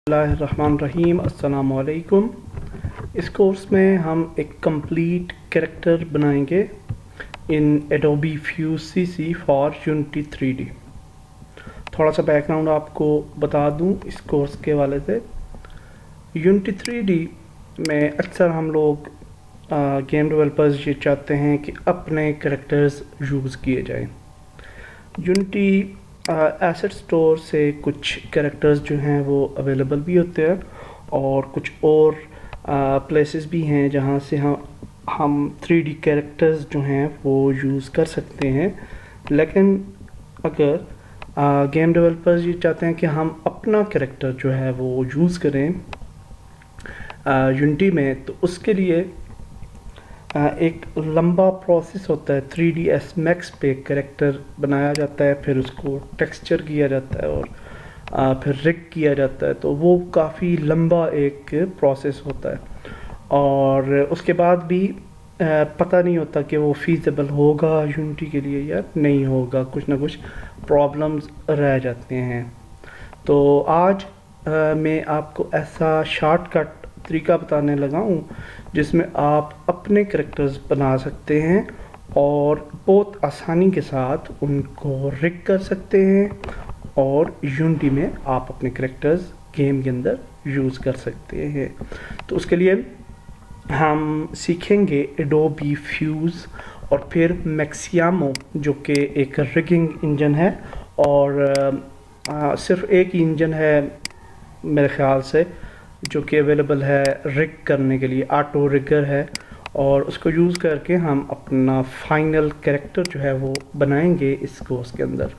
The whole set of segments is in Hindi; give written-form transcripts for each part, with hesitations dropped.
बिस्मिल्लाहिर्रहमानिर्रहीम अस्सलामुअलैकुम। इस कोर्स में हम एक कंप्लीट कैरेक्टर बनाएंगे in Adobe Fuse CC for Unity 3D। थोड़ा सा बैकग्राउंड आपको बता दूं इस कोर्स के हवाले से। यूनिटी 3D में अक्सर हम लोग गेम डेवलपर्स ये चाहते हैं कि अपने कैरेक्टर्स यूज़ किए जाएं। यूनिटी एसेट स्टोर से कुछ कैरेक्टर्स जो हैं वो अवेलेबल भी होते हैं और कुछ और प्लेसेस भी हैं जहां से हम 3D कैरेक्टर्स जो हैं वो यूज़ कर सकते हैं। लेकिन अगर गेम डेवलपर्स ये चाहते हैं कि हम अपना कैरेक्टर जो है वो यूज़ करें यूनिटी में, तो उसके लिए एक लंबा प्रोसेस होता है। 3ds Max पे कैरेक्टर बनाया जाता है, फिर उसको टेक्सचर किया जाता है और फिर रिग किया जाता है, तो वो काफ़ी लंबा एक प्रोसेस होता है और उसके बाद भी पता नहीं होता कि वो फीजिबल होगा यूनिटी के लिए या नहीं होगा। कुछ ना कुछ प्रॉब्लम्स रह जाते हैं। तो आज मैं आपको ऐसा शॉर्टकट तरीका बताने लगा हूँ जिसमें आप अपने कैरेक्टर्स बना सकते हैं और बहुत आसानी के साथ उनको रिग कर सकते हैं और यूनिटी में आप अपने कैरेक्टर्स गेम के अंदर यूज़ कर सकते हैं। तो उसके लिए हम सीखेंगे एडोबी फ्यूज़ और फिर मैक्सिमो, जो कि एक रिगिंग इंजन है और सिर्फ एक ही इंजन है मेरे ख्याल से जो कि अवेलेबल है रिग करने के लिए, ऑटो रिगर है, और उसको यूज़ करके हम अपना फाइनल कैरेक्टर जो है वो बनाएंगे इस कोर्स के अंदर।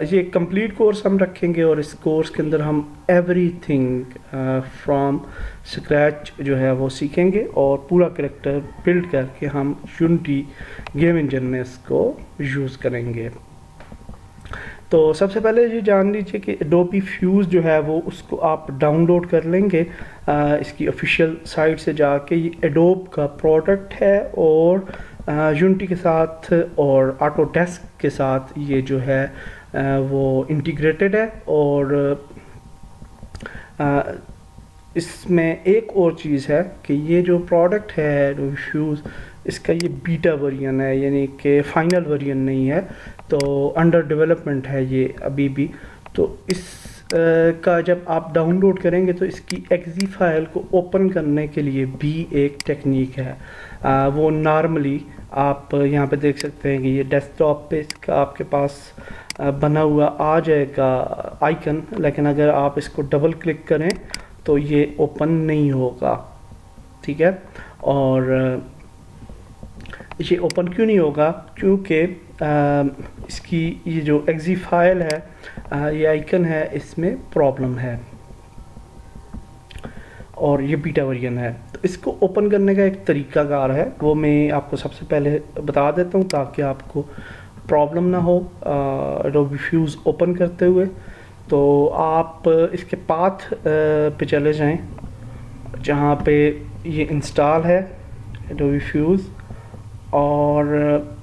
ये कंप्लीट कोर्स हम रखेंगे और इस कोर्स के अंदर हम एवरीथिंग फ्रॉम स्क्रैच जो है वो सीखेंगे और पूरा कैरेक्टर बिल्ड करके हम यूनिटी गेम इंजन में इसको यूज़ करेंगे। तो सबसे पहले ये जान लीजिए कि एडोबी फ्यूज़ जो है वो उसको आप डाउनलोड कर लेंगे इसकी ऑफिशियल साइट से जाके। ये एडोब का प्रोडक्ट है और यूनिटी के साथ और ऑटोडेस्क के साथ ये जो है वो इंटीग्रेटेड है। और इसमें एक और चीज़ है कि ये जो प्रोडक्ट है एडोबी फ्यूज़, इसका ये बीटा वर्जन है, यानी कि फाइनल वर्जन नहीं है, तो अंडर डेवलपमेंट है ये अभी भी। तो इस का जब आप डाउनलोड करेंगे तो इसकी एक्जी फाइल को ओपन करने के लिए भी एक टेक्निक है। वो नॉर्मली आप यहाँ पे देख सकते हैं कि ये डेस्कटॉप पे इसका आपके पास बना हुआ आ जाएगा आइकन, लेकिन अगर आप इसको डबल क्लिक करें तो ये ओपन नहीं होगा, ठीक है। और ये ओपन क्यों नहीं होगा? क्योंकि इसकी ये जो एक्जी फाइल है, ये आइकन है, इसमें प्रॉब्लम है और ये बीटा वर्जन है। तो इसको ओपन करने का एक तरीकाकार है, वो मैं आपको सबसे पहले बता देता हूँ ताकि आपको प्रॉब्लम ना हो एडोबी फ्यूज़ ओपन करते हुए। तो आप इसके पाथ पे चले जाएं जहाँ पे ये इंस्टॉल है एडोबी फ्यूज़, और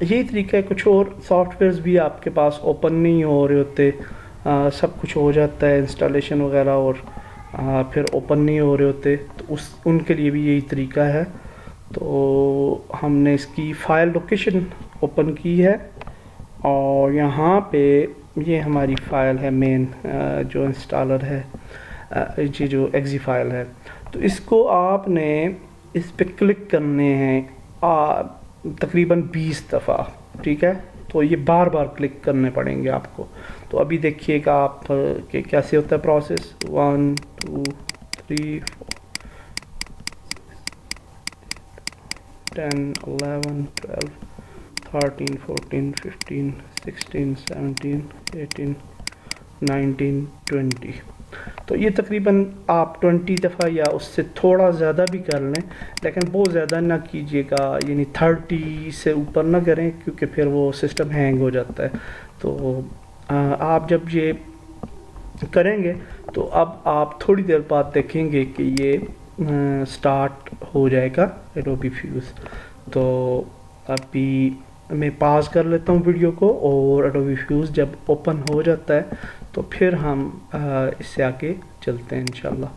यही तरीका है। कुछ और सॉफ्टवेयर्स भी आपके पास ओपन नहीं हो रहे होते, सब कुछ हो जाता है इंस्टॉलेशन वगैरह और फिर ओपन नहीं हो रहे होते, तो उनके लिए भी यही तरीका है। तो हमने इसकी फ़ाइल लोकेशन ओपन की है और यहाँ पे ये हमारी फ़ाइल है मेन जो इंस्टॉलर है, ये जो एक्जी फाइल है। तो इसको आपने इस पे क्लिक करने हैं तकरीबन 20 दफ़ा, ठीक है। तो ये बार बार क्लिक करने पड़ेंगे आपको। तो अभी देखिएगा आप कि कैसे होता है प्रोसेस। 1 2 3 4 10 11 12 13 14 15 16 17 18 19 20। तो ये तकरीबन आप 20 दफ़ा या उससे थोड़ा ज़्यादा भी कर लें, लेकिन बहुत ज़्यादा ना कीजिएगा, यानी 30 से ऊपर ना करें क्योंकि फिर वो सिस्टम हैंग हो जाता है। तो आप जब ये करेंगे तो अब आप थोड़ी देर बाद देखेंगे कि ये स्टार्ट हो जाएगा एडोबी फ्यूज़। तो अभी मैं पॉज कर लेता हूँ वीडियो को, और एडोबी फ्यूज़ जब ओपन हो जाता है तो फिर हम इससे आगे चलते हैं इंशाल्लाह।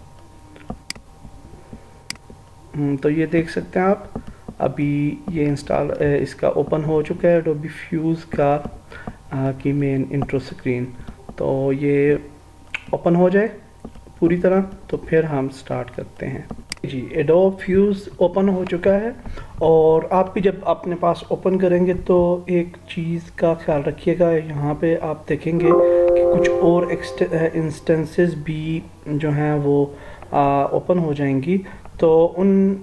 तो ये देख सकते हैं आप, अभी ये इंस्टॉल इसका ओपन हो चुका है एडोबी फ्यूज़ का की मेन इंट्रो स्क्रीन। तो ये ओपन हो जाए पूरी तरह तो फिर हम स्टार्ट करते हैं जी। एडोब फ्यूज़ ओपन हो चुका है, और आप भी जब अपने पास ओपन करेंगे तो एक चीज़ का ख्याल रखिएगा, यहाँ पे आप देखेंगे कि कुछ और इंस्टेंसेस भी जो हैं वो ओपन हो जाएंगी, तो उन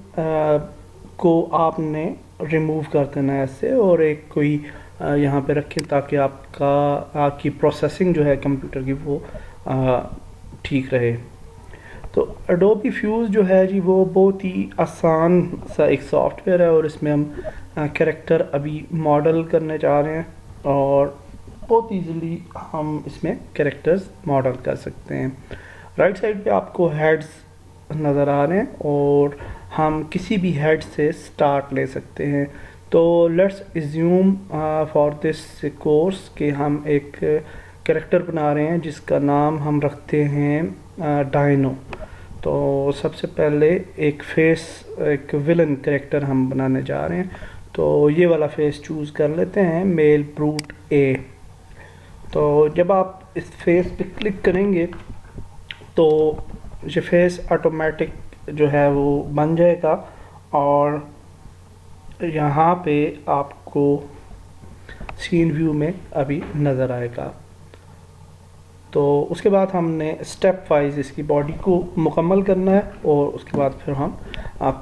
को आपने रिमूव कर देना है ऐसे, और एक कोई यहाँ पे रखें ताकि आपकी प्रोसेसिंग जो है कंप्यूटर की वो ठीक रहे। तो एडोबी फ्यूज़ जो है जी वो बहुत ही आसान सा एक सॉफ्टवेयर है, और इसमें हम कैरेक्टर अभी मॉडल करने जा रहे हैं, और बहुत इजीली हम इसमें कैरेक्टर्स मॉडल कर सकते हैं। राइट साइड पे आपको हेड्स नज़र आ रहे हैं, और हम किसी भी हेड से स्टार्ट ले सकते हैं। तो let's assume for this course कि हम एक कैरेक्टर बना रहे हैं जिसका नाम हम रखते हैं डायनो। तो सबसे पहले एक विलन कैरेक्टर हम बनाने जा रहे हैं, तो ये वाला फेस चूज़ कर लेते हैं, मेल ब्रूट ए। तो जब आप इस फेस पे क्लिक करेंगे तो ये फेस ऑटोमेटिक जो है वो बन जाएगा, और यहाँ पे आपको सीन व्यू में अभी नज़र आएगा। तो उसके बाद हमने स्टेप वाइज इसकी बॉडी को मुकम्मल करना है, और उसके बाद फिर हम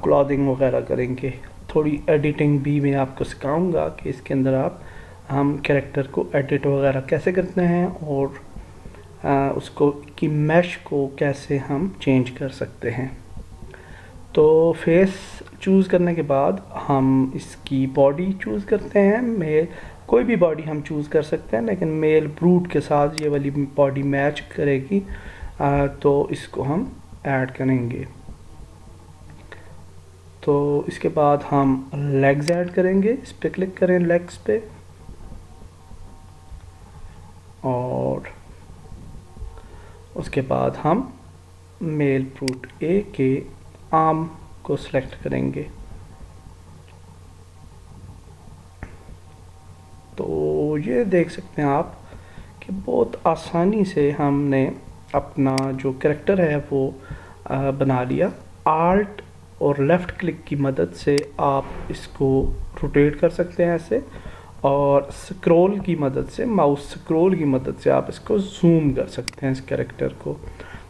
क्लॉथिंग वगैरह करेंगे। थोड़ी एडिटिंग भी मैं आपको सिखाऊंगा कि इसके अंदर हम कैरेक्टर को एडिट वगैरह कैसे करते हैं, और उसको की मैश को कैसे हम चेंज कर सकते हैं। तो फेस चूज़ करने के बाद हम इसकी बॉडी चूज़ करते हैं। मेल कोई भी बॉडी हम चूज़ कर सकते हैं, लेकिन मेल ब्रूट के साथ ये वाली बॉडी मैच करेगी, तो इसको हम ऐड करेंगे। तो इसके बाद हम लेग्स ऐड करेंगे, इस पर क्लिक करें लेग्स पे, और उसके बाद हम मेल ब्रूट ए के आर्म को सिलेक्ट करेंगे। तो ये देख सकते हैं आप कि बहुत आसानी से हमने अपना जो कैरेक्टर है वो बना लिया। आल्ट और लेफ़्ट क्लिक की मदद से आप इसको रोटेट कर सकते हैं ऐसे, और स्क्रॉल की मदद से, माउस स्क्रॉल की मदद से आप इसको जूम कर सकते हैं इस कैरेक्टर को।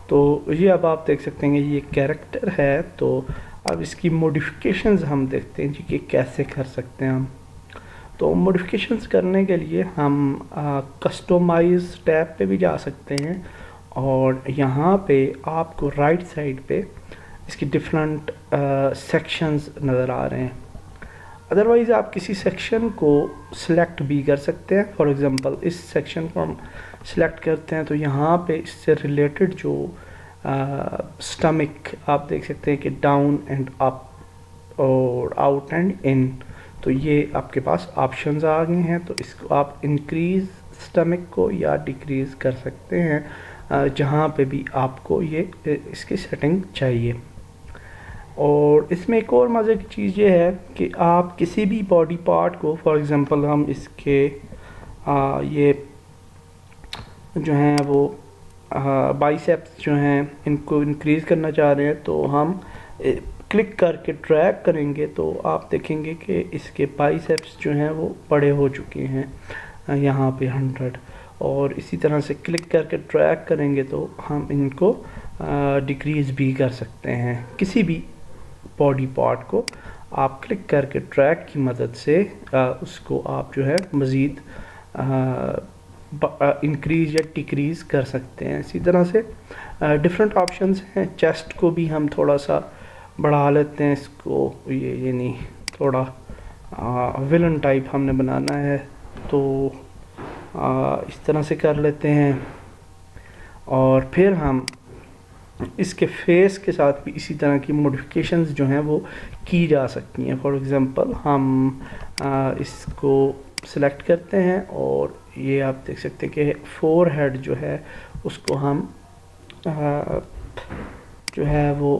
तो ये अब आप देख सकते हैं ये कैरेक्टर है। तो अब इसकी मॉडिफिकेशंस हम देखते हैं जी कि कैसे कर सकते हैं हम। तो मॉडिफिकेशंस करने के लिए हम कस्टमाइज टैब पे भी जा सकते हैं, और यहाँ पे आपको राइट साइड पे इसकी डिफरेंट सेक्शंस नज़र आ रहे हैं। अदरवाइज़ आप किसी सेक्शन को सिलेक्ट भी कर सकते हैं। फॉर एग्ज़ाम्पल इस सेक्शन को हम सिलेक्ट करते हैं, तो यहाँ पे इससे रिलेटेड जो स्टमक आप देख सकते हैं कि डाउन एंड अप और आउट एंड इन, तो ये आपके पास ऑप्शंस आ गए हैं। तो इसको आप इंक्रीज़ स्टमक को या डिक्रीज़ कर सकते हैं, जहाँ पे भी आपको ये इसकी सेटिंग चाहिए। और इसमें एक और मज़े की चीज़ ये है कि आप किसी भी बॉडी पार्ट को, फॉर एग्ज़ाम्पल हम इसके ये जो हैं वो बाइसेप्स जो हैं इनको इंक्रीज़ करना चाह रहे हैं, तो हम क्लिक करके ड्रैग करेंगे तो आप देखेंगे कि इसके बाइसेप्स जो हैं वो बड़े हो चुके हैं यहाँ पे 100। और इसी तरह से क्लिक करके ड्रैग करेंगे तो हम इनको डिक्रीज़ भी कर सकते हैं। किसी भी बॉडी पार्ट को आप क्लिक करके ड्रैग की मदद से उसको आप जो है मज़ीद इंक्रीज़ या डिक्रीज़ कर सकते हैं। इसी तरह से डिफरेंट ऑप्शंस हैं। चेस्ट को भी हम थोड़ा सा बढ़ा लेते हैं, इसको ये नहीं, थोड़ा विलन टाइप हमने बनाना है तो इस तरह से कर लेते हैं। और फिर हम इसके फेस के साथ भी इसी तरह की मॉडिफिकेशंस जो हैं वो की जा सकती हैं। फॉर एग्ज़ाम्पल हम इसको सिलेक्ट करते हैं और ये आप देख सकते हैं कि फोर हेड जो है उसको हम जो है वो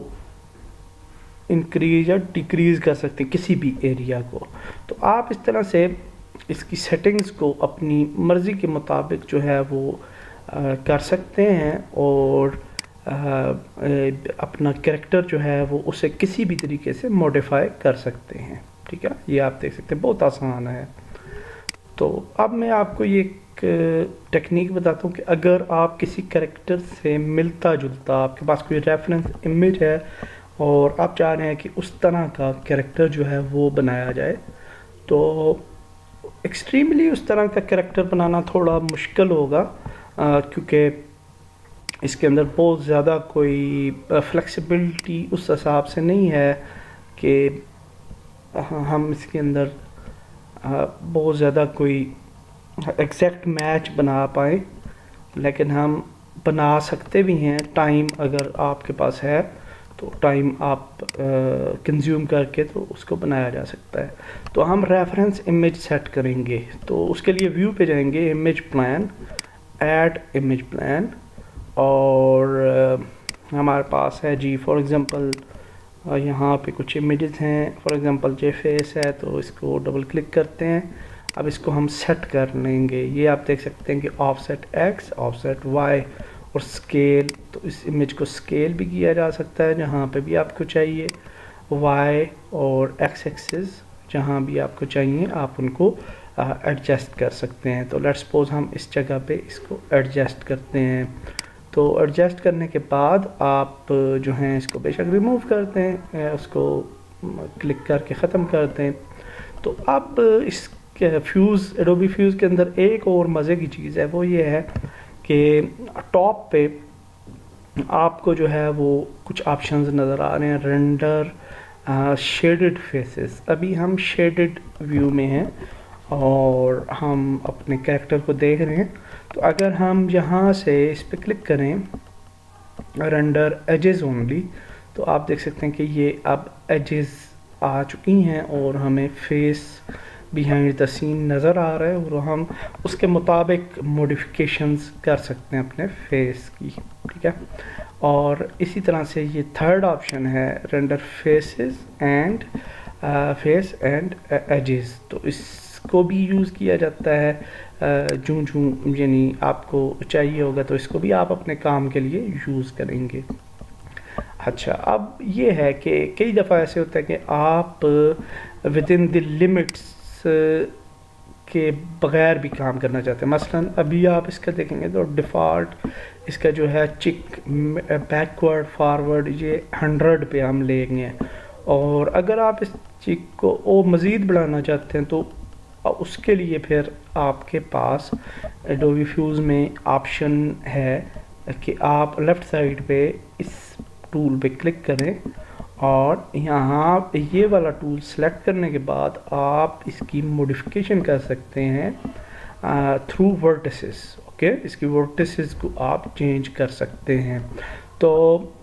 इंक्रीज या डिक्रीज़ कर सकते हैं किसी भी एरिया को। तो आप इस तरह से इसकी सेटिंग्स को अपनी मर्ज़ी के मुताबिक जो है वो कर सकते हैं और अपना कैरेक्टर जो है वो उसे किसी भी तरीके से मॉडिफाई कर सकते हैं। ठीक है, ये आप देख सकते हैं, बहुत आसान है। तो अब मैं आपको ये एक टेक्निक बताता हूँ कि अगर आप किसी कैरेक्टर से मिलता जुलता, आपके पास कोई रेफरेंस इमेज है और आप चाह रहे हैं कि उस तरह का कैरेक्टर जो है वो बनाया जाए, तो एक्सट्रीमली उस तरह का कैरेक्टर बनाना थोड़ा मुश्किल होगा, क्योंकि इसके अंदर बहुत ज़्यादा कोई फ्लेक्सिबिलिटी उस हिसाब से नहीं है कि हम इसके अंदर बहुत ज़्यादा कोई एग्जैक्ट मैच बना पाए, लेकिन हम बना सकते भी हैं। टाइम अगर आपके पास है तो टाइम आप कंज्यूम करके तो उसको बनाया जा सकता है। तो हम रेफरेंस इमेज सेट करेंगे, तो उसके लिए व्यू पे जाएंगे, image plan, add image plan, और हमारे पास है जी फॉर एग्ज़ाम्पल यहाँ पे कुछ इमेजेस हैं। फॉर एग्ज़ाम्पल ये फेस है, तो इसको डबल क्लिक करते हैं। अब इसको हम सेट कर लेंगे। ये आप देख सकते हैं कि ऑफसेट एक्स, ऑफसेट वाई और स्केल, तो इस इमेज को स्केल भी किया जा सकता है जहाँ पे भी आपको चाहिए। वाई और एक्स एक्सिस जहाँ भी आपको चाहिए आप उनको एडजस्ट कर सकते हैं। तो लेट्स सपोज हम इस जगह पे इसको एडजस्ट करते हैं। तो एडजस्ट करने के बाद आप जो हैं इसको बेशक रिमूव करते हैं, उसको क्लिक करके ख़त्म करते हैं। तो अब इस फ्यूज़, एडोबी फ्यूज़ के अंदर एक और मज़े की चीज़ है, वो ये है कि टॉप पे आपको जो है वो कुछ ऑप्शंस नज़र आ रहे हैं। रेंडर शेडेड फेसेस, अभी हम शेडेड व्यू में हैं और हम अपने कैरेक्टर को देख रहे हैं। तो अगर हम यहाँ से इस पर क्लिक करें रेंडर एजेस ओनली, तो आप देख सकते हैं कि ये अब एजेस आ चुकी हैं और हमें फेस बिहाइंड द सीन नज़र आ रहा है और हम उसके मुताबिक मॉडिफिकेशंस कर सकते हैं अपने फेस की। ठीक है, और इसी तरह से ये थर्ड ऑप्शन है render faces and face and edges, तो इसको भी यूज़ किया जाता है जूं जूं यानी आपको चाहिए होगा, तो इसको भी आप अपने काम के लिए यूज़ करेंगे। अच्छा, अब ये है कि कई दफ़ा ऐसे होता है कि आप विद इन द लिमिट्स के बगैर भी काम करना चाहते हैं। मसलन अभी आप इसका देखेंगे तो डिफ़ॉल्ट इसका जो है चिक बैकवर्ड फॉरवर्ड ये 100 पे हम लेंगे, और अगर आप इस चिक को और मज़ीद बढ़ाना चाहते हैं तो उसके लिए फिर आपके पास एडोबी फ्यूज़ में ऑप्शन है कि आप लेफ़्ट साइड पे इस टूल पे क्लिक करें और यहाँ ये वाला टूल सेलेक्ट करने के बाद आप इसकी मॉडिफिकेशन कर सकते हैं थ्रू वर्टिसेस। ओके, इसकी वर्टिसेस को आप चेंज कर सकते हैं। तो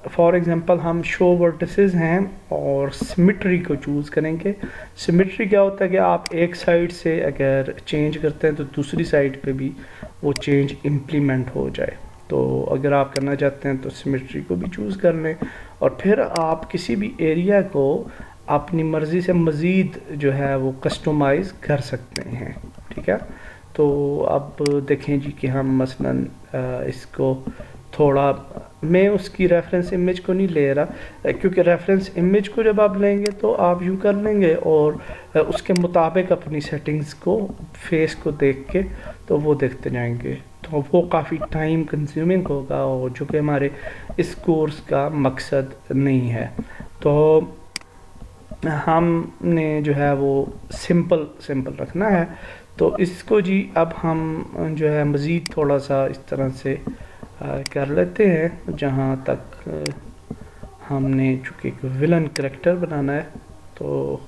फॉर एग्ज़ाम्पल हम शो वर्टिसेस हैं और सिमेट्री को चूज़ करेंगे। सिमेट्री क्या होता है कि आप एक साइड से अगर चेंज करते हैं तो दूसरी साइड पे भी वो चेंज इम्प्लीमेंट हो जाए। तो अगर आप करना चाहते हैं तो सिमेट्री को भी चूज़ कर लें और फिर आप किसी भी एरिया को अपनी मर्ज़ी से मज़ीद जो है वो कस्टमाइज़ कर सकते हैं। ठीक है, तो अब देखें जी कि हम मसलन इसको थोड़ा, मैं उसकी रेफरेंस इमेज को नहीं ले रहा, क्योंकि रेफरेंस इमेज को जब आप लेंगे तो आप यूँ कर लेंगे और उसके मुताबिक अपनी सेटिंग्स को फेस को देख के तो वो देखते जाएंगे, तो वो काफ़ी टाइम कंज्यूमिंग होगा और जो कि हमारे इस कोर्स का मकसद नहीं है। तो हमने जो है वो सिंपल रखना है। तो इसको जी अब हम जो है मज़ीद थोड़ा सा इस तरह से कर लेते हैं, जहाँ तक हमने चूँकि एक विलन करैक्टर बनाना है तो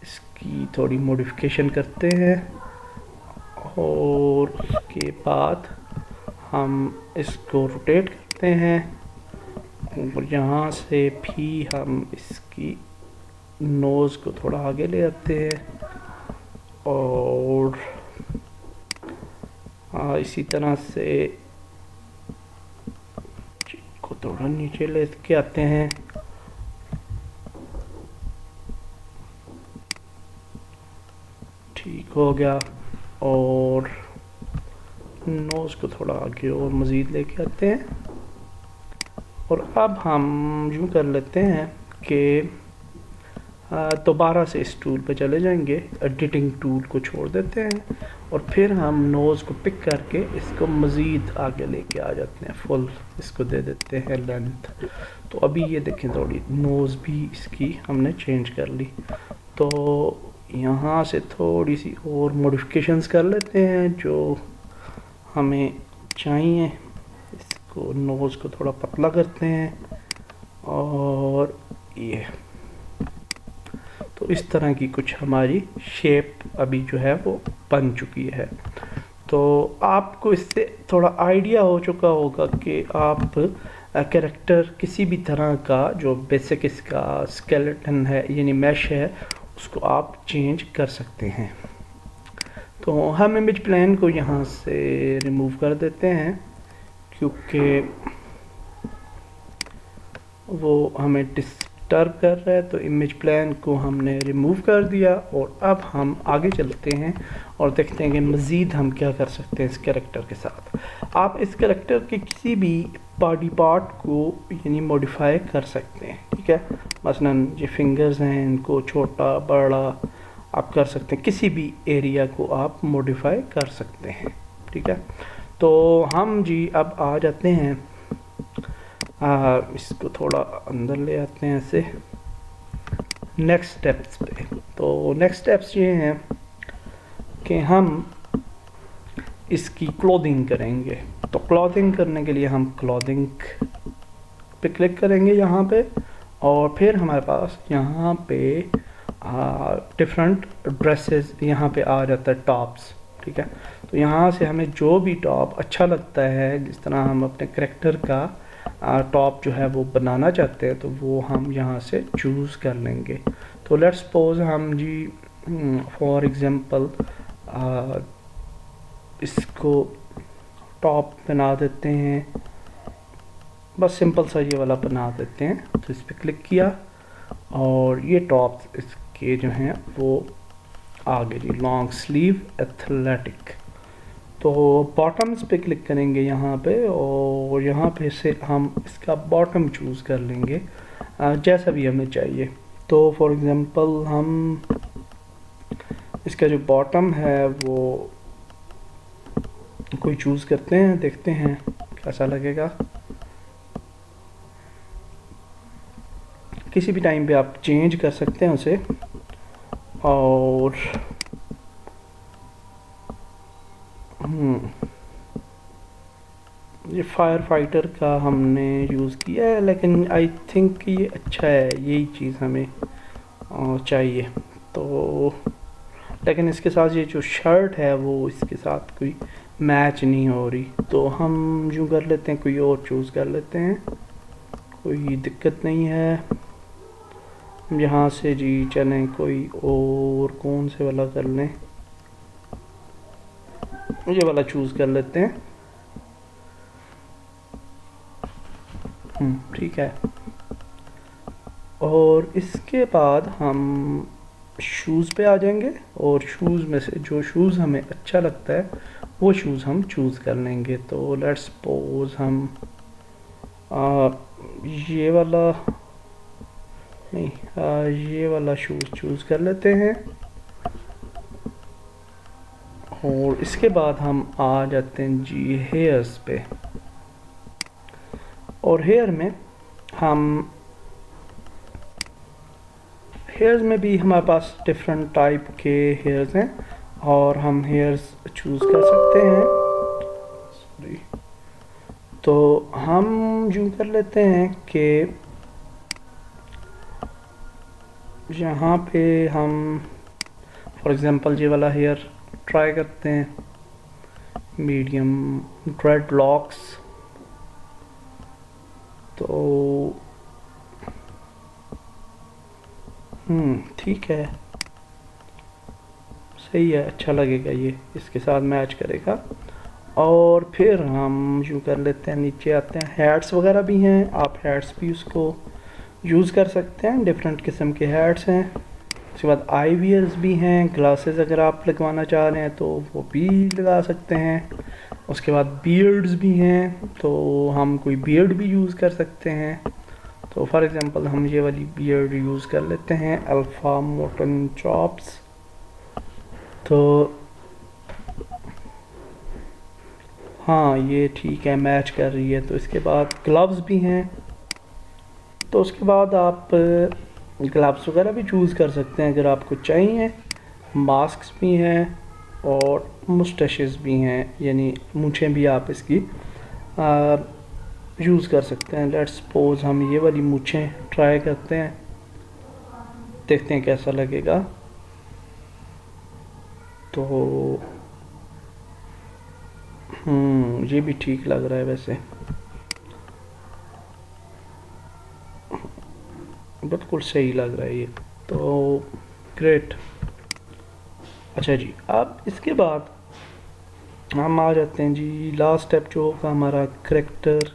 इसकी थोड़ी मॉडिफिकेशन करते हैं और उसके बाद हम इसको रोटेट करते हैं और यहाँ से भी हम इसकी नोज़ को थोड़ा आगे ले आते हैं और इसी तरह से को थोड़ा नीचे लेके आते हैं। ठीक हो गया। और नोज़ को थोड़ा आगे और मज़ीद लेके आते हैं। और अब हम यूँ कर लेते हैं कि दोबारा से इस टूल पे चले जाएंगे, एडिटिंग टूल को छोड़ देते हैं और फिर हम नोज़ को पिक करके इसको मज़ीद आगे लेके आ जाते हैं, फुल इसको दे देते हैं लेंथ। तो अभी ये देखें थोड़ी नोज़ भी इसकी हमने चेंज कर ली। तो यहाँ से थोड़ी सी और मॉडिफिकेशंस कर लेते हैं जो हमें चाहिए। इसको नोज़ को थोड़ा पतला करते हैं और ये तो इस तरह की कुछ हमारी शेप अभी जो है वो बन चुकी है। तो आपको इससे थोड़ा आइडिया हो चुका होगा कि आप कैरेक्टर किसी भी तरह का जो बेसिक इसका स्केलेटन है यानी मैश है उसको आप चेंज कर सकते हैं। तो हम इमेज प्लेन को यहाँ से रिमूव कर देते हैं क्योंकि वो हमें डिस्टर्ब कर रहा है। तो इमेज प्लेन को हमने रिमूव कर दिया और अब हम आगे चलते हैं और देखते हैं कि मज़ीद हम क्या कर सकते हैं इस कैरेक्टर के साथ। आप इस कैरेक्टर के किसी भी बॉडी पार्ट को यानी मॉडिफाई कर सकते हैं, ठीक है। मसलन ये फिंगर्स हैं, इनको छोटा बड़ा आप कर सकते हैं, किसी भी एरिया को आप मॉडिफाई कर सकते हैं, ठीक है। तो हम जी अब आ जाते हैं, इसको थोड़ा अंदर ले आते हैं ऐसे नेक्स्ट स्टेप्स पे। तो नेक्स्ट स्टेप्स ये हैं कि हम इसकी क्लोथिंग करेंगे। तो क्लोथिंग करने के लिए हम क्लोथिंग पे क्लिक करेंगे यहाँ पे और फिर हमारे पास यहाँ पे डिफरेंट ड्रेसेस यहाँ पे आ जाता है, टॉप्स, ठीक है। तो यहाँ से हमें जो भी टॉप अच्छा लगता है, जिस तरह हम अपने करैक्टर का टॉप जो है वो बनाना चाहते हैं तो वो हम यहाँ से चूज़ कर लेंगे। तो लेट्स सपोज हम जी फॉर एग्जांपल इसको टॉप बना देते हैं, बस सिंपल सा ये वाला बना देते हैं। तो इस पर क्लिक किया और ये टॉप इसके जो हैं वो आगे जी लॉन्ग स्लीव एथलेटिक। तो बॉटम्स पे क्लिक करेंगे यहाँ पे और यहाँ पे से हम इसका बॉटम चूज़ कर लेंगे जैसा भी हमें चाहिए। तो फॉर एग्जांपल हम इसका जो बॉटम है वो कोई चूज़ करते हैं, देखते हैं कैसा लगेगा। किसी भी टाइम पे आप चेंज कर सकते हैं उसे। और ये फायर फाइटर का हमने यूज़ किया है लेकिन आई थिंक ये अच्छा है, यही चीज़ हमें चाहिए। तो लेकिन इसके साथ ये जो शर्ट है वो इसके साथ कोई मैच नहीं हो रही, तो हम यूँ कर लेते हैं, कोई और चूज़ कर लेते हैं, कोई दिक्कत नहीं है। हम यहाँ से जी चलें कोई और कौन से वाला कर लें, ये वाला चूज़ कर लेते हैं, ठीक है। और इसके बाद हम शूज़ पे आ जाएंगे और शूज़ में से जो शूज़ हमें अच्छा लगता है वो शूज़ हम चूज़ कर लेंगे। तो लेट्स सपोज हम ये वाला नहीं, ये वाला शूज़ चूज़ कर लेते हैं। और इसके बाद हम आ जाते हैं जी हेयर्स पे और हेयर में हेयर्स में भी हमारे पास डिफरेंट टाइप के हेयर्स हैं और हम हेयर्स चूज़ कर सकते हैं। सॉरी, तो हम यूँ कर लेते हैं कि यहाँ पे हम फॉर एग्जांपल ये वाला हेयर ट्राई करते हैं, मीडियम ड्रेड लॉक्स। तो ठीक है, सही है, अच्छा लगेगा, ये इसके साथ मैच करेगा। और फिर हम यूँ कर लेते हैं, नीचे आते हैं, हैट्स वगैरह भी हैं, आप हैट्स भी उसको यूज़ कर सकते हैं, डिफरेंट किस्म के हैट्स हैं। उसके बाद आई वियर्स भी हैं, ग्लासेस अगर आप लगवाना चाह रहे हैं तो वो भी लगा सकते हैं। उसके बाद बियर्ड्स भी हैं, तो हम कोई बियर्ड भी यूज़ कर सकते हैं। तो फॉर एग्जांपल हम ये वाली बियर्ड यूज़ कर लेते हैं, अल्फ़ा मोटन चॉप्स। तो हाँ, ये ठीक है, मैच कर रही है। तो इसके बाद ग्लव्स भी हैं, तो उसके बाद आप ग्लव्स वगैरह भी चूज़ कर सकते हैं अगर आपको चाहिए। मास्क भी हैं और मुस्टशेस भी हैं, यानी मूछें भी आप इसकी यूज़ कर सकते हैं। लेट्स सपोज हम ये वाली मूछें ट्राई करते हैं, देखते हैं कैसा लगेगा। तो ये भी ठीक लग रहा है वैसे, बिल्कुल सही लग रहा है ये। तो ग्रेट। अच्छा जी, अब इसके बाद हम आ जाते हैं जी, लास्ट स्टेप जो होगा हमारा करेक्टर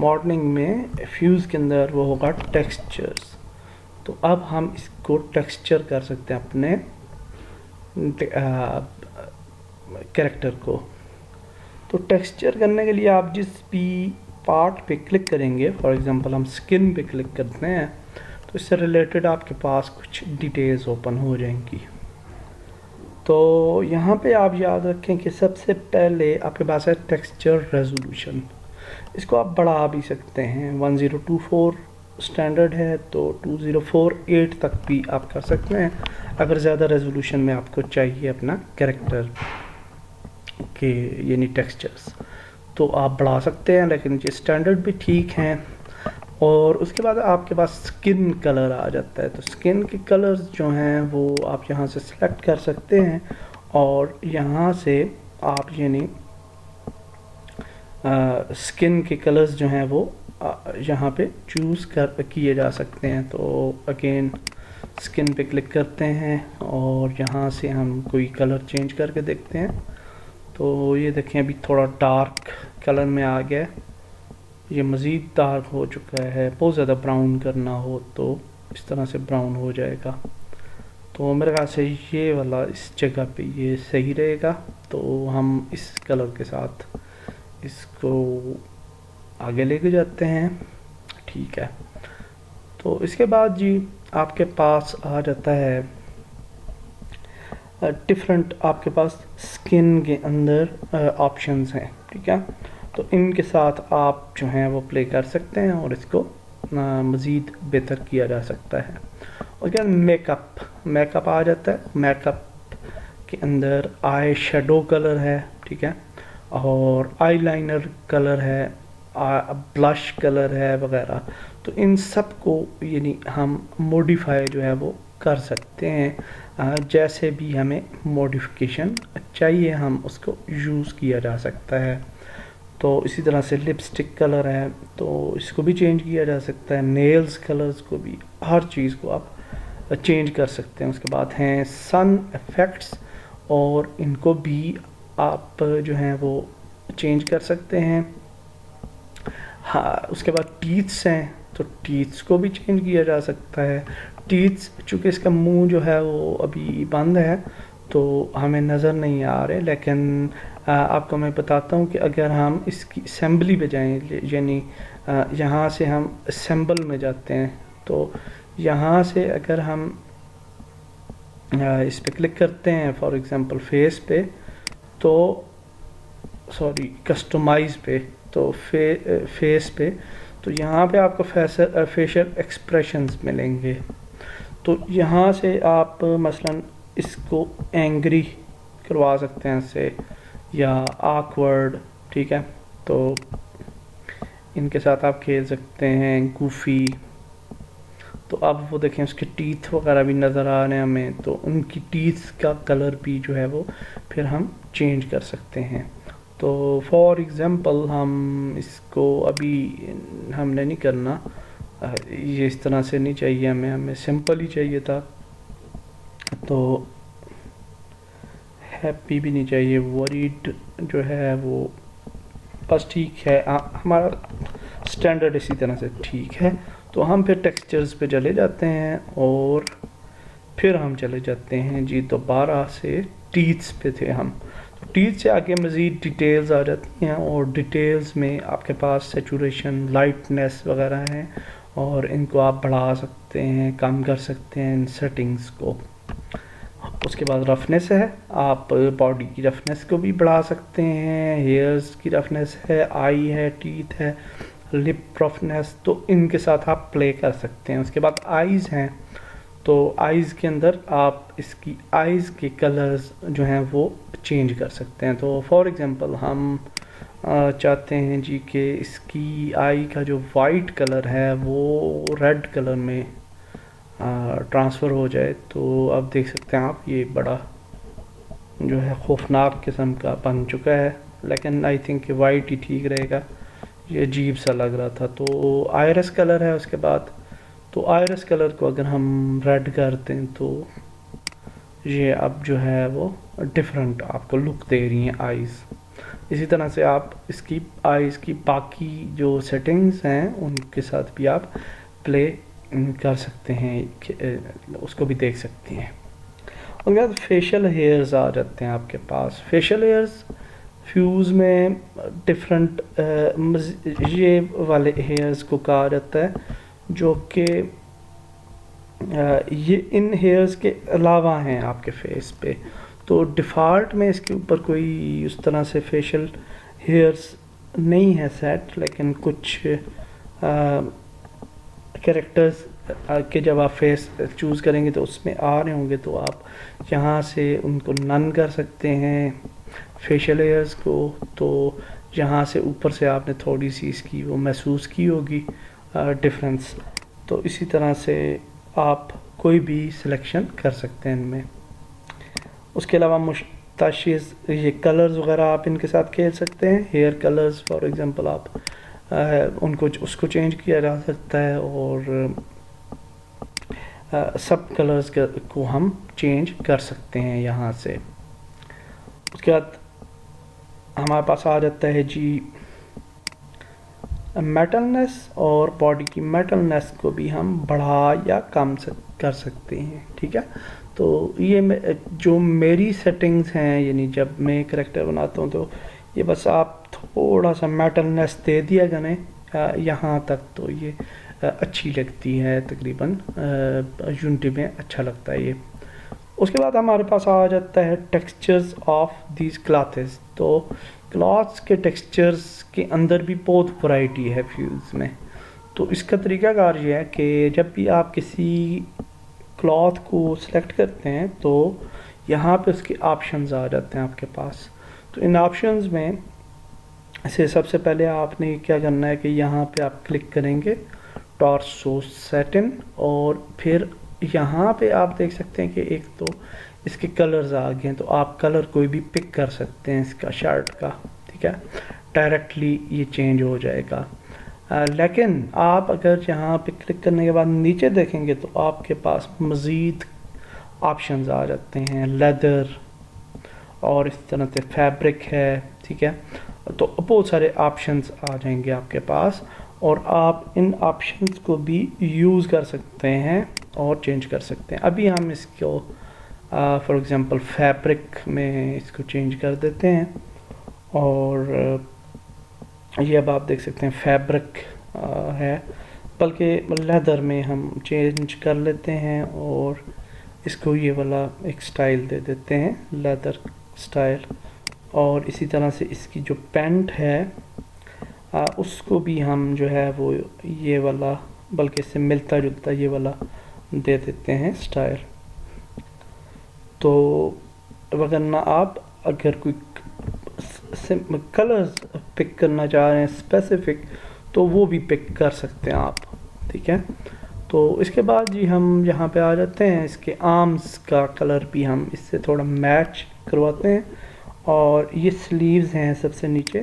मॉडलिंग में फ्यूज़ के अंदर, वो होगा टेक्सचर्स। तो अब हम इसको टेक्सचर कर सकते हैं अपने कैरेक्टर को। तो टेक्सचर करने के लिए आप जिस भी पार्ट पे क्लिक करेंगे, फॉर एग्जांपल हम स्किन पे क्लिक करते हैं, तो इससे रिलेटेड आपके पास कुछ डिटेल्स ओपन हो जाएंगी। तो यहाँ पे आप याद रखें कि सबसे पहले आपके पास है टेक्सचर रेजोल्यूशन। इसको आप बढ़ा भी सकते हैं, 1024 स्टैंडर्ड है तो 2048 तक भी आप कर सकते हैं, अगर ज़्यादा रेजोल्यूशन में आपको चाहिए अपना कैरेक्टर के यानी टेक्सचर्स, तो आप बढ़ा सकते हैं, लेकिन ये स्टैंडर्ड भी ठीक हैं। और उसके बाद आपके पास स्किन कलर आ जाता है। तो स्किन के कलर्स जो हैं वो आप यहाँ से सिलेक्ट कर सकते हैं, और यहाँ से आप यानी स्किन के कलर्स जो हैं वो यहाँ पे चूज़ कर किए जा सकते हैं। तो अगेन स्किन पे क्लिक करते हैं और यहाँ से हम कोई कलर चेंज करके देखते हैं। तो ये देखें अभी थोड़ा डार्क कलर में आ गया है, ये मज़ीद डार्क हो चुका है। बहुत ज़्यादा ब्राउन करना हो तो इस तरह से ब्राउन हो जाएगा। तो मेरे ख्याल से ये वाला इस जगह पे ये सही रहेगा। तो हम इस कलर के साथ इसको आगे लेके जाते हैं, ठीक है। तो इसके बाद जी आपके पास आ जाता है डिफरेंट, आपके पास स्किन के अंदर ऑप्शंस हैं, ठीक है। तो इनके साथ आप जो हैं वो प्ले कर सकते हैं और इसको मज़ीद बेहतर किया जा सकता है। और क्या मेकअप आ जाता है। मेकअप के अंदर आई शेडो कलर है, ठीक है, और आईलाइनर कलर है, ब्लश कलर है वगैरह। तो इन सब को यानी हम मॉडिफाई जो है वो कर सकते हैं, जैसे भी हमें मॉडिफिकेशन चाहिए हम उसको यूज़ किया जा सकता है। तो इसी तरह से लिपस्टिक कलर है तो इसको भी चेंज किया जा सकता है, नेल्स कलर्स को भी, हर चीज़ को आप चेंज कर सकते हैं। उसके बाद हैं सन इफ़ेक्ट्स, और इनको भी आप जो हैं वो चेंज कर सकते हैं। हाँ, उसके बाद टीथ्स हैं तो टीथ्स को भी चेंज किया जा सकता है। टीथ्स चूँकि इसका मुंह जो है वो अभी बंद है तो हमें नज़र नहीं आ रहे, लेकिन आपको मैं बताता हूँ कि अगर हम इसकी असेंबली पे जाएँ, यानी यहाँ से हम असेंबल में जाते हैं, तो यहाँ से अगर हम इस पे क्लिक करते हैं, फॉर एग्जांपल फेस पे, तो सॉरी कस्टमाइज़ पे, तो फेस पे, तो यहाँ पे आपको फेशियल एक्सप्रेशंस मिलेंगे। तो यहाँ से आप मसलन इसको एंग्री करवा सकते हैं इससे, या आकवर्ड, ठीक है। तो इनके साथ आप खेल सकते हैं, गूफी। तो अब वो देखें उसके टीथ वगैरह भी नज़र आ रहे हैं हमें, तो उनकी टीथ का कलर भी जो है वो फिर हम चेंज कर सकते हैं। तो फॉर एग्ज़ाम्पल हम इसको अभी हमने नहीं करना, ये इस तरह से नहीं चाहिए हमें सिंपल ही चाहिए था। तो हैप्पी भी नहीं चाहिए, वरीड जो है वो बस ठीक है, हमारा स्टैंडर्ड इसी तरह से ठीक है। तो हम फिर टेक्सचर्स पे चले जाते हैं और फिर हम चले जाते हैं जी दोबारा से टीथ्स पे थे हम। तो टीथ से आगे मज़ीद डिटेल्स आ जाती हैं और डिटेल्स में आपके पास सेचुरेशन, लाइटनेस वगैरह हैं और इनको आप बढ़ा सकते हैं, कम कर सकते हैं इन सेटिंग्स को। उसके बाद रफनेस है, आप बॉडी की रफनेस को भी बढ़ा सकते हैं, हेयर्स की रफनेस है, आई है, टीथ है, लिप रफनेस, तो इनके साथ आप प्ले कर सकते हैं। उसके बाद आइज़ हैं, तो आइज़ के अंदर आप इसकी आइज़ के कलर्स जो हैं वो चेंज कर सकते हैं। तो फॉर एग्ज़ाम्पल हम चाहते हैं जी कि इसकी आई का जो वाइट कलर है वो रेड कलर में ट्रांसफ़र हो जाए। तो अब देख सकते हैं आप, ये बड़ा जो है खौफनाक किस्म का बन चुका है, लेकिन आई थिंक वाइट ही ठीक रहेगा, ये अजीब सा लग रहा था। तो आयरस कलर है उसके बाद, तो आयरस कलर को अगर हम रेड करते हैं तो ये अब जो है वो डिफरेंट आपको लुक दे रही हैं आइज़। इसी तरह से आप इसकी आइज़ की बाकी जो सेटिंग्स हैं उनके साथ भी आप प्ले कर सकते हैं, उसको भी देख सकते हैं। उसके बाद फेशियल हेयर्स आ जाते हैं आपके पास। फेशियल हेयर्स फ्यूज़ में डिफरेंट ये वाले हेयर्स को कहा जाता है जो कि ये इन हेयर्स के अलावा हैं आपके फेस पे। तो डिफ़ॉल्ट में इसके ऊपर कोई उस तरह से फेशियल हेयर्स नहीं है सेट, लेकिन कुछ कैरेक्टर्स के जब आप फेस चूज़ करेंगे तो उसमें आ रहे होंगे, तो आप यहाँ से उनको नन कर सकते हैं फेशियल हेयर्स को। तो यहाँ से ऊपर से आपने थोड़ी सी इसकी वो महसूस की होगी डिफरेंस। तो इसी तरह से आप कोई भी सिलेक्शन कर सकते हैं इनमें। उसके अलावा मुश्ताशिज़ ये कलर्स वगैरह आप इनके साथ खेल सकते हैं। हेयर कलर्स फॉर एग्जांपल आप उनको उसको चेंज किया जा सकता है और सब कलर्स को हम चेंज कर सकते हैं यहाँ से। उसके बाद हमारे पास आ जाता है जी मेटलनेस, और बॉडी की मेटलनेस को भी हम बढ़ा या कम कर सकते हैं, ठीक है। तो ये जो मेरी सेटिंग्स हैं, यानी जब मैं करैक्टर बनाता हूँ तो ये बस आप थोड़ा सा मेटलनेस दे दिया करें यहाँ तक, तो ये अच्छी लगती है, तकरीबन यूनिटी में अच्छा लगता है ये। उसके बाद हमारे पास आ जाता है टेक्सचर्स ऑफ दीज क्लॉथ्स। तो क्लॉथ्स के टेक्सचर्स के अंदर भी बहुत वैरायटी है फ्यूज़ में। तो इसका तरीक़ाकार ये है कि जब भी आप किसी क्लॉथ को सिलेक्ट करते हैं तो यहाँ पे उसके ऑप्शंस आ जाते हैं आपके पास। तो इन ऑप्शंस में से सबसे पहले आपने क्या करना है कि यहाँ पे आप क्लिक करेंगे टॉर्सो सेटिन, और फिर यहाँ पे आप देख सकते हैं कि एक तो इसके कलर्स आ गए हैं, तो आप कलर कोई भी पिक कर सकते हैं इसका शर्ट का, ठीक है, डायरेक्टली ये चेंज हो जाएगा। लेकिन आप अगर यहाँ पे क्लिक करने के बाद नीचे देखेंगे तो आपके पास मज़ीद ऑप्शंस आ जाते हैं, लेदर और इस तरह से फैब्रिक है, ठीक है। तो बहुत सारे ऑप्शंस आ जाएंगे आपके पास और आप इन ऑप्शंस को भी यूज़ कर सकते हैं और चेंज कर सकते हैं। अभी हम इसको फॉर एग्ज़ाम्पल फैब्रिक में इसको चेंज कर देते हैं और ये अब आप देख सकते हैं फैब्रिक है, बल्कि लेदर में हम चेंज कर लेते हैं और इसको ये वाला एक स्टाइल दे देते हैं, लेदर स्टाइल। और इसी तरह से इसकी जो पैंट है उसको भी हम जो है वो ये वाला, बल्कि इससे मिलता जुलता ये वाला दे देते हैं स्टाइल। तो वरना आप अगर कोई कलर्स पिक करना चाह रहे हैं स्पेसिफिक, तो वो भी पिक कर सकते हैं आप, ठीक है। तो इसके बाद जी हम यहाँ पे आ जाते हैं, इसके आर्म्स का कलर भी हम इससे थोड़ा मैच करवाते हैं। और ये स्लीव्स हैं सबसे नीचे,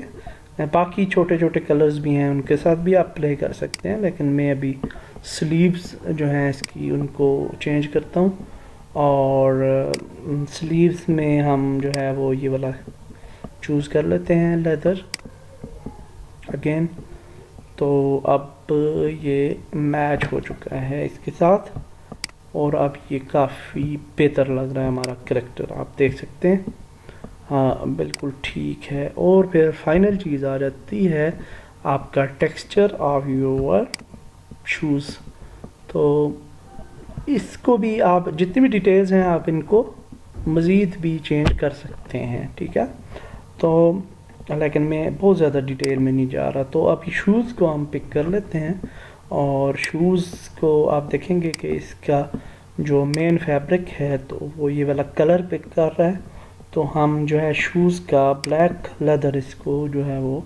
बाकी छोटे छोटे कलर्स भी हैं उनके साथ भी आप प्ले कर सकते हैं, लेकिन मैं अभी स्लीव्स जो हैं इसकी उनको चेंज करता हूँ और स्लीव्स में हम जो है वो ये वाला चूज़ कर लेते हैं, लेदर अगेन। तो अब ये मैच हो चुका है इसके साथ, और अब ये काफ़ी बेहतर लग रहा है हमारा करैक्टर, आप देख सकते हैं। हाँ बिल्कुल ठीक है। और फिर फाइनल चीज़ आ जाती है आपका टेक्सचर ऑफ योर शूज़। तो इसको भी आप जितनी भी डिटेल्स हैं आप इनको मज़ीद भी चेंज कर सकते हैं, ठीक है। तो लेकिन मैं बहुत ज़्यादा डिटेल में नहीं जा रहा। तो अब शूज़ को हम पिक कर लेते हैं, और शूज़ को आप देखेंगे कि इसका जो मेन फैब्रिक है तो वो ये वाला कलर पिक कर रहा है। तो हम जो है शूज़ का ब्लैक लेदर इसको जो है वो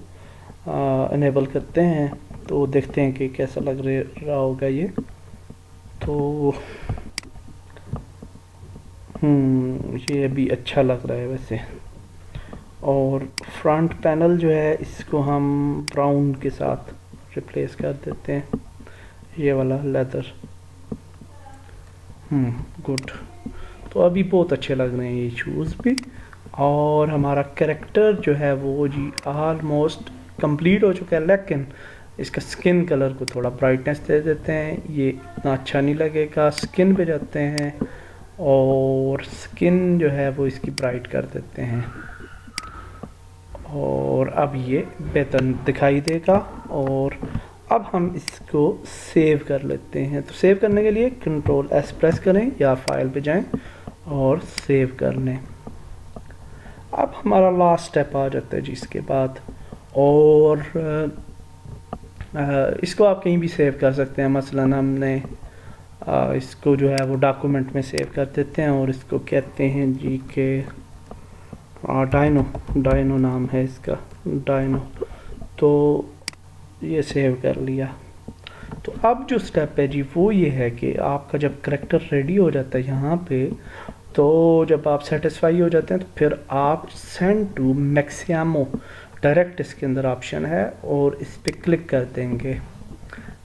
इनेबल करते हैं। तो देखते हैं कि कैसा लग रहा होगा ये। तो ये भी अच्छा लग रहा है वैसे। और फ्रंट पैनल जो है इसको हम ब्राउन के साथ रिप्लेस कर देते हैं, ये वाला लेदर। गुड। तो अभी बहुत अच्छे लग रहे हैं ये शूज़ भी। और हमारा कैरेक्टर जो है वो जी ऑलमोस्ट कंप्लीट हो चुका है, लेकिन इसका स्किन कलर को थोड़ा ब्राइटनेस दे देते हैं, ये इतना अच्छा नहीं लगेगा। स्किन पे जाते हैं और स्किन जो है वो इसकी ब्राइट कर देते हैं, और अब ये बेहतर दिखाई देगा। और अब हम इसको सेव कर लेते हैं। तो सेव करने के लिए Ctrl+S प्रेस करें या फाइल पे जाएं और सेव कर लें। अब हमारा लास्ट स्टेप आ जाता है जी इसके बाद। और इसको आप कहीं भी सेव कर सकते हैं। मसलन हमने इसको जो है वो डॉक्यूमेंट में सेव कर देते हैं, और इसको कहते हैं जी के डायनो नाम है इसका, डायनो। तो ये सेव कर लिया। तो अब जो स्टेप है जी वो ये है कि आपका जब करैक्टर रेडी हो जाता है यहाँ पे, तो जब आप सेटिस्फाई हो जाते हैं तो फिर आप सेंड टू मैक्सिमो डायरेक्ट इसके अंदर ऑप्शन है, और इस पर क्लिक कर देंगे।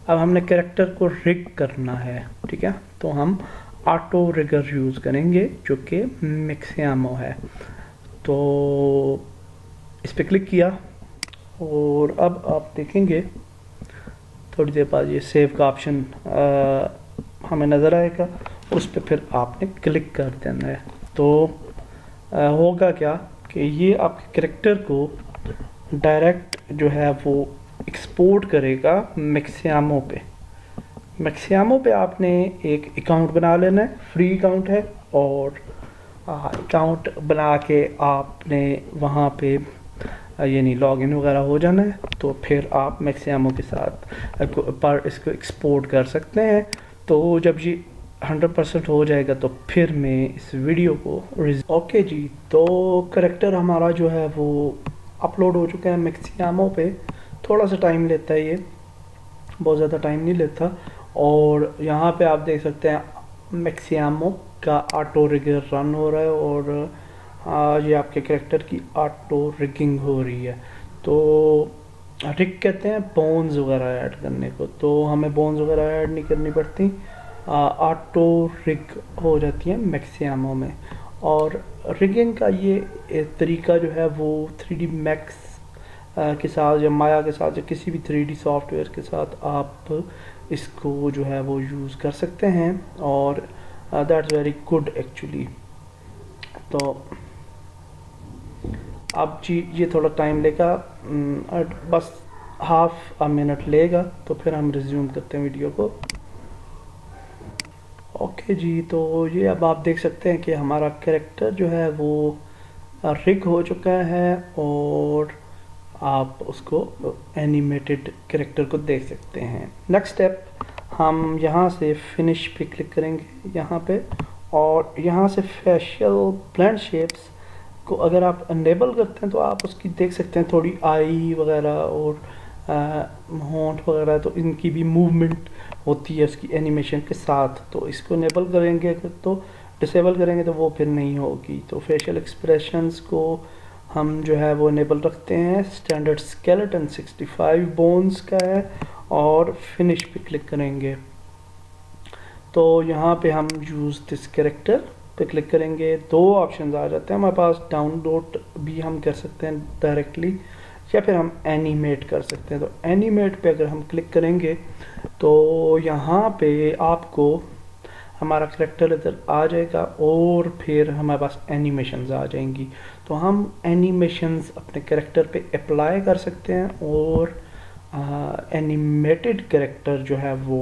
अब हमने कैरेक्टर को रिग करना है, ठीक है। तो हम ऑटो रिगर यूज़ करेंगे जो कि मैक्सिमो है। तो इस पर क्लिक किया, और अब आप देखेंगे थोड़ी देर बाद ये सेव का ऑप्शन हमें नज़र आएगा, उस पर फिर आपने क्लिक कर देना है। तो होगा क्या कि ये आपके कैरेक्टर को डायरेक्ट जो है वो एक्सपोर्ट करेगा मैक्सिमो पे। मैक्सिमो पे आपने एक अकाउंट बना लेना है, फ्री अकाउंट है, और अकाउंट बना के आपने वहाँ पे यानी लॉगिन वगैरह हो जाना है। तो फिर आप मैक्सिमो के साथ पर इसको एक्सपोर्ट कर सकते हैं। तो जब ये 100% हो जाएगा तो फिर मैं इस वीडियो को ओके जी। तो करैक्टर हमारा जो है वो अपलोड हो चुका है मैक्सिमो पे। थोड़ा सा टाइम लेता है, ये बहुत ज़्यादा टाइम नहीं लेता। और यहाँ पे आप देख सकते हैं मैक्सिमो का ऑटो रिगर रन हो रहा है, और ये आपके कैरेक्टर की ऑटो रिगिंग हो रही है। तो रिग कहते हैं बोन्स वगैरह ऐड करने को, तो हमें बोन्स वगैरह ऐड नहीं करनी पड़ती, ऑटो रिग हो जाती है मैक्सिमो में। और रिगिंग का ये तरीका जो है वो 3D मैक्स के साथ या माया के साथ या किसी भी 3D सॉफ्टवेयर के साथ आप इसको जो है वो यूज़ कर सकते हैं, और दैट्स वेरी गुड एक्चुअली। तो अब जी ये थोड़ा टाइम लेगा, बस हाफ अ मिनट लेगा, तो फिर हम रिज्यूम करते हैं वीडियो को। ओके जी। तो ये अब आप देख सकते हैं कि हमारा कैरेक्टर जो है वो रिग हो चुका है, और आप उसको एनिमेटेड कैरेक्टर को देख सकते हैं। नेक्स्ट स्टेप, हम यहाँ से फिनिश पे क्लिक करेंगे यहाँ पे, और यहाँ से फेशियल ब्लेंड शेप्स को अगर आप अनेबल करते हैं तो आप उसकी देख सकते हैं थोड़ी आई वगैरह और होंठ वगैरह, तो इनकी भी मूवमेंट होती है उसकी एनिमेशन के साथ। तो इसको अनेबल करेंगे अगर, तो डिसेबल करेंगे तो वो फिर नहीं होगी। तो फेशियल एक्सप्रेशंस को हम जो है वो अनेबल रखते हैं। स्टैंडर्ड स्केलेटन 65 बोन्स का है, और फिनिश पे क्लिक करेंगे। तो यहाँ पे हम यूज़ दिस कैरेक्टर पे क्लिक करेंगे, दो ऑप्शन आ जाते हैं हमारे पास। डाउनलोड भी हम कर सकते हैं डायरेक्टली, या फिर हम एनिमेट कर सकते हैं। तो एनिमेट पे अगर हम क्लिक करेंगे तो यहाँ पे आपको हमारा करेक्टर इधर आ जाएगा और फिर हमारे पास एनिमेशंस आ जाएंगी। तो हम एनिमेशंस अपने करेक्टर पे अप्लाई कर सकते हैं और एनिमेटेड करेक्टर जो है वो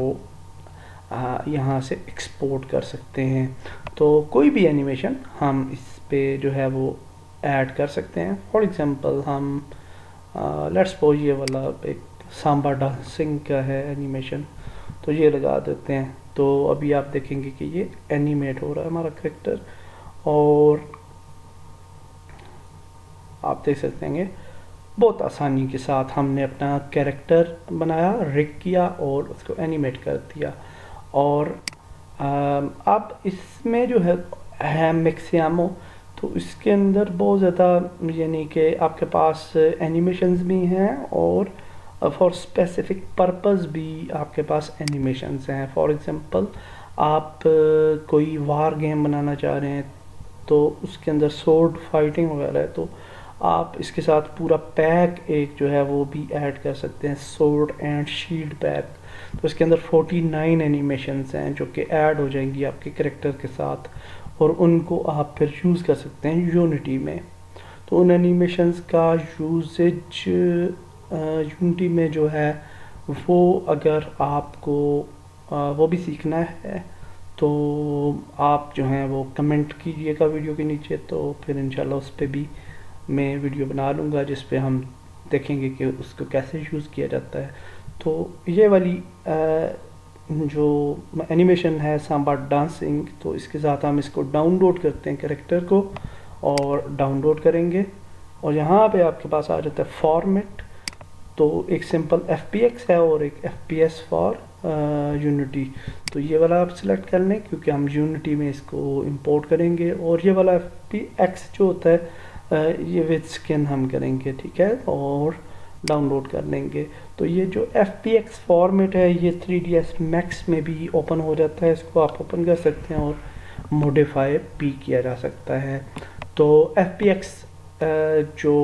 यहाँ से एक्सपोर्ट कर सकते हैं। तो कोई भी एनिमेशन हम इस पे जो है वो ऐड कर सकते हैं। फॉर एग्जांपल हम लेट्स सपोज ये वाला एक सांबा डांसिंग का है एनिमेशन, तो ये लगा देते हैं। तो अभी आप देखेंगे कि ये एनिमेट हो रहा है हमारा करेक्टर, और आप देख सकते हैं बहुत आसानी के साथ हमने अपना कैरेक्टर बनाया, रिग किया और उसको एनिमेट कर दिया। और अब इसमें जो है मैक्सिमो, तो इसके अंदर बहुत ज़्यादा यानी कि आपके पास एनिमेशंस भी हैं और फॉर स्पेसिफिक पर्पस भी आपके पास एनिमेशंस हैं। फॉर एग्जांपल आप कोई वार गेम बनाना चाह रहे हैं तो उसके अंदर सोर्ड फाइटिंग वगैरह है, तो आप इसके साथ पूरा पैक एक जो है वो भी ऐड कर सकते हैं, सोर्ड एंड शील्ड पैक। तो इसके अंदर 49 एनिमेशंस हैं जो कि ऐड हो जाएंगी आपके करेक्टर के साथ, और उनको आप फिर यूज़ कर सकते हैं यूनिटी में। तो उन एनिमेशंस का यूजेज यूनिटी में जो है वो अगर आपको वो भी सीखना है तो आप जो हैं वो कमेंट कीजिएगा वीडियो के नीचे, तो फिर इंशाल्लाह उस पर भी मैं वीडियो बना लूँगा जिस पे हम देखेंगे कि उसको कैसे यूज़ किया जाता है। तो ये वाली जो एनिमेशन है सांबा डांसिंग, तो इसके साथ हम इसको डाउनलोड करते हैं कैरेक्टर को, और डाउनलोड करेंगे और यहाँ पे आपके पास आ जाता है फॉर्मेट। तो एक सिंपल FPX है और एक FPS फॉर यूनिटी। तो ये वाला आप सिलेक्ट कर लें क्योंकि हम यूनिटी में इसको इंपोर्ट करेंगे, और ये वाला FPX जो होता है ये विद स्किन हम करेंगे, ठीक है, और डाउनलोड कर लेंगे। तो ये जो FPX फॉर्मेट है ये 3ds Max में भी ओपन हो जाता है, इसको आप ओपन कर सकते हैं और मॉडिफाई भी किया जा सकता है। तो FPX जो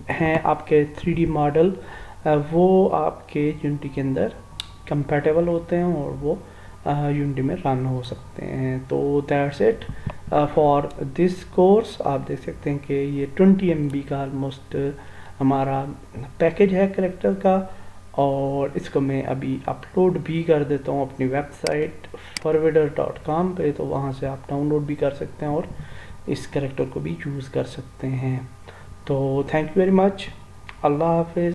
हैं आपके 3D मॉडल वो आपके यूनिटी के अंदर कंपैटिबल होते हैं और वो यूनिटी में रन हो सकते हैं। तो that's it for this course. आप देख सकते हैं कि ये 20 MB का ऑलमोस्ट हमारा पैकेज है करेक्टर का, और इसको मैं अभी अपलोड भी कर देता हूँ अपनी वेबसाइट farvidar.com पे, तो वहाँ से आप डाउनलोड भी कर सकते हैं और इस करेक्टर को भी यूज़ कर सकते हैं। तो थैंक यू वेरी मच, अल्लाह हाफिज़।